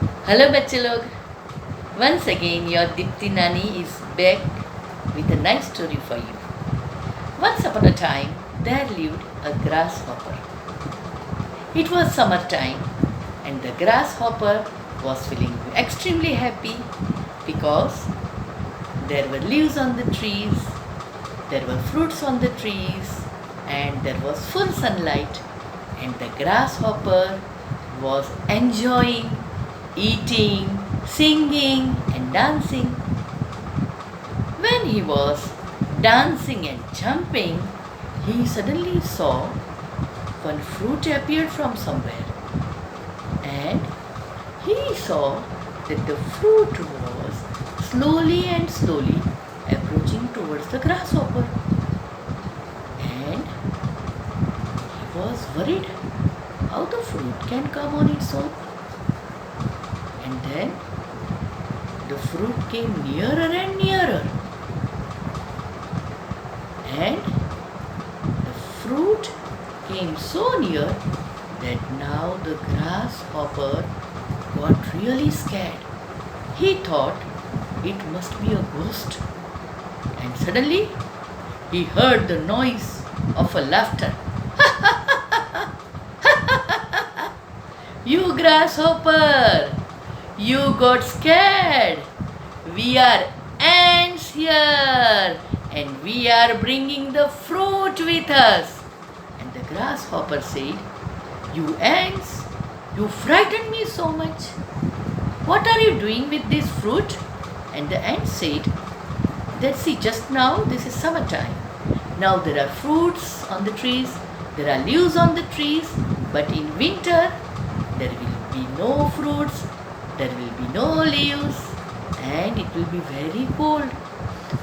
Hello बच्चे लोग. Once again your Dipty naani is back with a nice story for you. Once upon a time there lived a grasshopper. It was summer time and the grasshopper was feeling extremely happy because there were leaves on the trees, there were fruits on the trees, and there was full sunlight, and the grasshopper was enjoying eating, singing, and dancing. When he was dancing and jumping, he suddenly saw one fruit appeared from somewhere, and he saw that the fruit was slowly approaching towards the grasshopper, and he was worried how the fruit can come on its own. And then the fruit came nearer and nearer, and the fruit came so near that now the grasshopper got really scared. He thought it must be a ghost, and suddenly he heard the noise of a laughter. You grasshopper! You got scared. We are ants here and we are bringing the fruit with us. And the grasshopper said, You ants, you frightened me so much. What are you doing with this fruit? And the ants said, Let's see, just now this is summertime. Now there are fruits on the trees, there are leaves on the trees, but in winter there will be no fruits, there will be no leaves, and it will be very cold.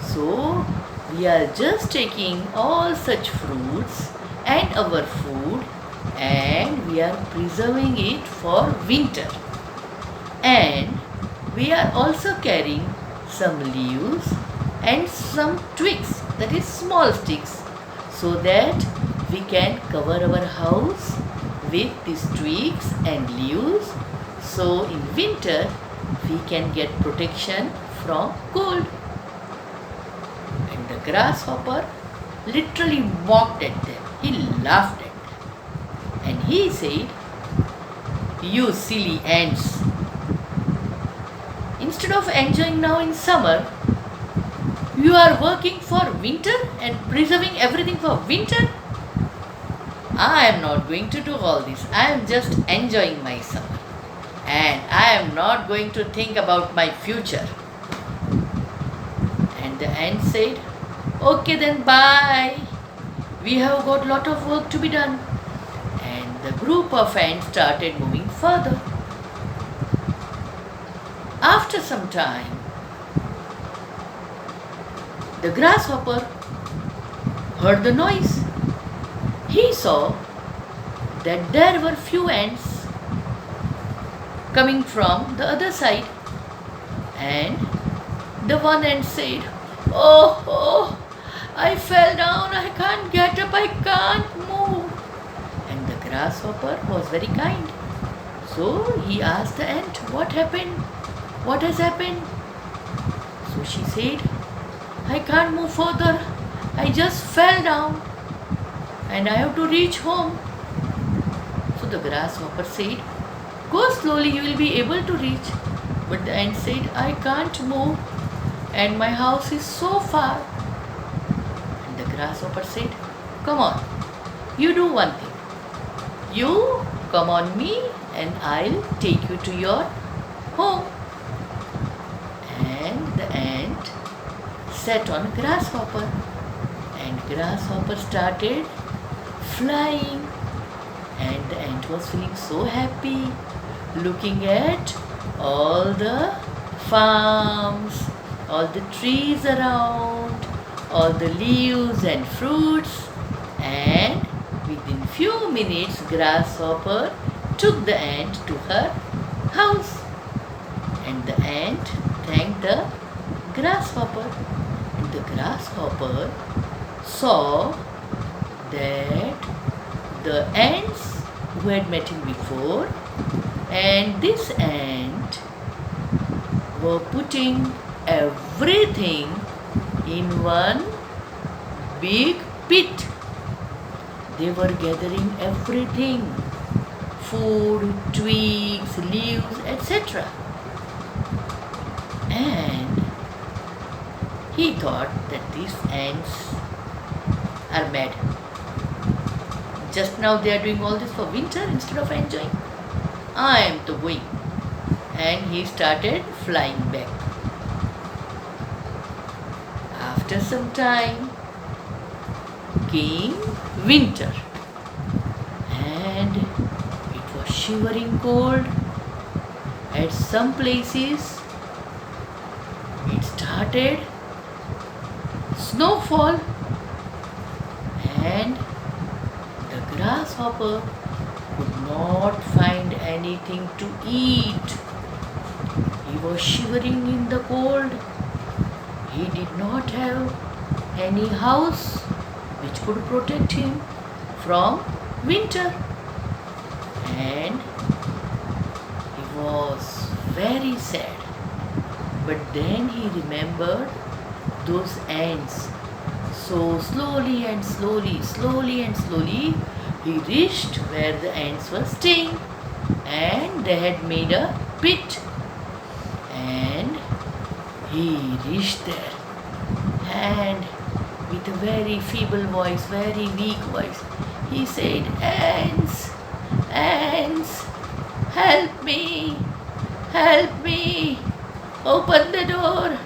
So we are just taking all such fruits and our food and we are preserving it for winter. And we are also carrying some leaves and some twigs, that is small sticks, so that we can cover our house with these twigs and leaves, so in winter we can get protection from cold. And the grasshopper literally mocked at them. He laughed at them and he said, You silly ants, instead of enjoying now in summer, you are working for winter and preserving everything for winter. I am not going to do all this. I am just enjoying my summer. And I am not going to think about my future. And the ant said, Okay then, bye. We have got lot of work to be done. And the group of ants started moving further. After some time, the grasshopper heard the noise. He saw that there were few ants coming from the other side, and the one ant said, Oh, I fell down, I can't get up, I can't move. And the grasshopper was very kind. So he asked the ant, What happened? What has happened? So she said, I can't move further, I just fell down and I have to reach home. So the grasshopper said, Go slowly, you will be able to reach. But the ant said, I can't move and my house is so far. And the grasshopper said, Come on, you do one thing. You come on me and I'll take you to your home. And the ant sat on grasshopper and grasshopper started flying, and the ant was feeling so happy looking at all the farms, all the trees around, all the leaves and fruits, and within few minutes grasshopper took the ant to her house, and the ant thanked the grasshopper, and the grasshopper saw that the ants who had met him before and this ant were putting everything in one big pit. They were gathering everything, food, twigs, leaves, etc. And he thought that these ants are mad. Just now they are doing all this for winter instead of enjoying. I am to going. And he started flying back. After some time came winter, and it was shivering cold. At some places it started snowfall, and the grasshopper could not find anything to eat. He was shivering in the cold. He did not have any house which could protect him from winter. And he was very sad. But then he remembered those ants. So slowly and slowly, he reached where the ants were staying, and they had made a pit. And he reached there, and with a very feeble voice, very weak voice, he said, "Ants, ants, help me, open the door."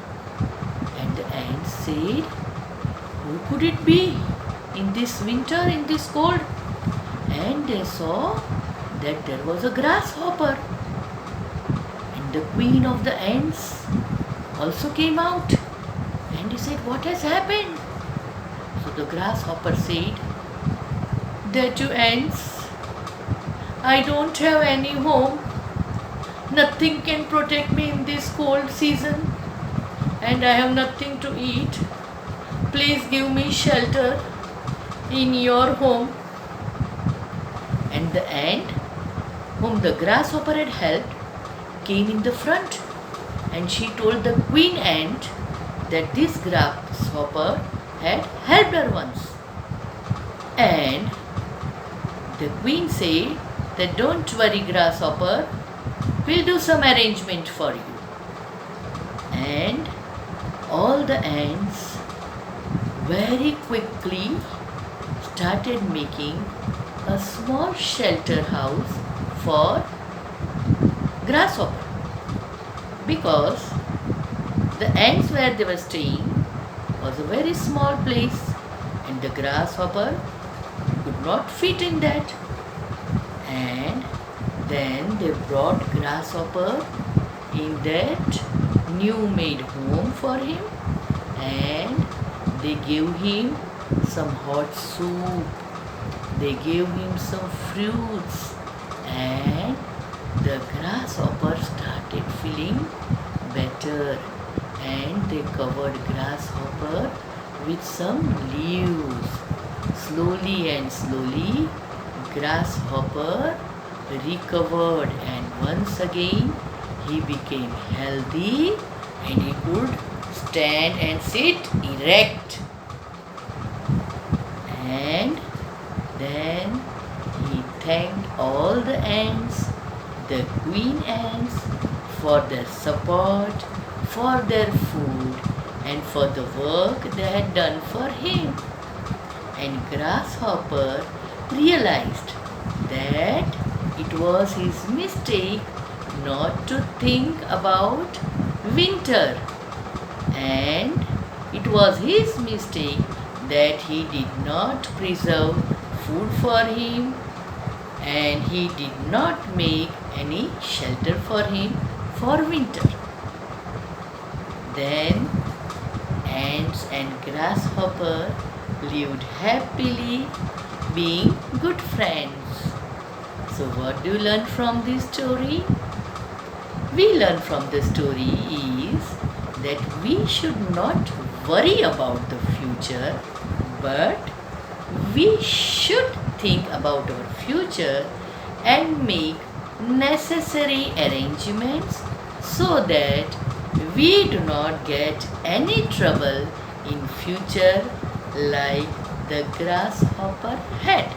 And the ants said, "Who could it be in this winter, in this cold?" And they saw that there was a grasshopper. And the queen of the ants also came out, and he said, "What has happened?" So the grasshopper said, "That you ants, I don't have any home. Nothing can protect me in this cold season, and I have nothing to eat. Please give me shelter in your home." And the ant whom the grasshopper had helped came in the front, and she told the queen ant that this grasshopper had helped her once. And the queen said that, "Don't worry, grasshopper, we'll do some arrangement for you." And all the ants very quickly started making a small shelter house for grasshopper, because the ants where they were staying was a very small place, and the grasshopper could not fit in that. And then they brought grasshopper in that new made home for him, and they gave him some hot soup, they gave him some fruits, and the grasshopper started feeling better. And they covered grasshopper with some leaves. Slowly, grasshopper recovered, and once again he became healthy, and he could stand and sit erect. And then he thanked all the ants, the queen ants, for their support, for their food, and for the work they had done for him. And grasshopper realized that it was his mistake not to think about winter, and it was his mistake that he did not preserve food for him, and he did not make any shelter for him for winter. Then ants and grasshopper lived happily, being good friends. So what do you learn from this story? We learn from the story is that we should not worry about the future, but we should think about our future and make necessary arrangements so that we do not get any trouble in future like the grasshopper had.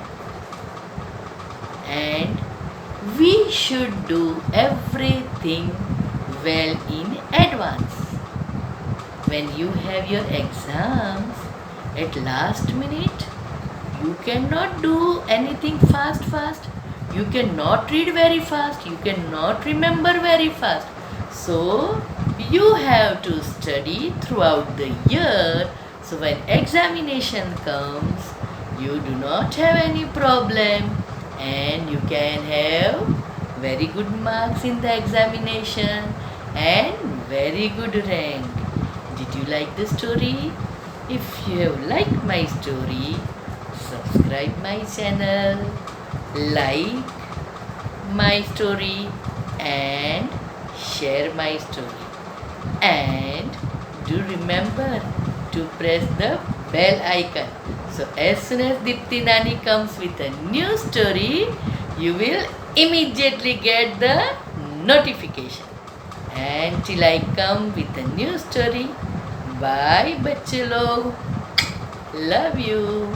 And we should do everything well in advance. When you have your exams at last minute, you cannot do anything fast. You cannot read very fast. You cannot remember very fast. So you have to study throughout the year. So when examination comes, you do not have any problem and you can have very good marks in the examination and very good rank. Did you like the story? If you have liked my story, subscribe my channel, like my story and share my story. And do remember to press the bell icon. So as soon as Dipty Nani comes with a new story, you will immediately get the notification. And till I come with a new story, bye बच्चे लोग, love you.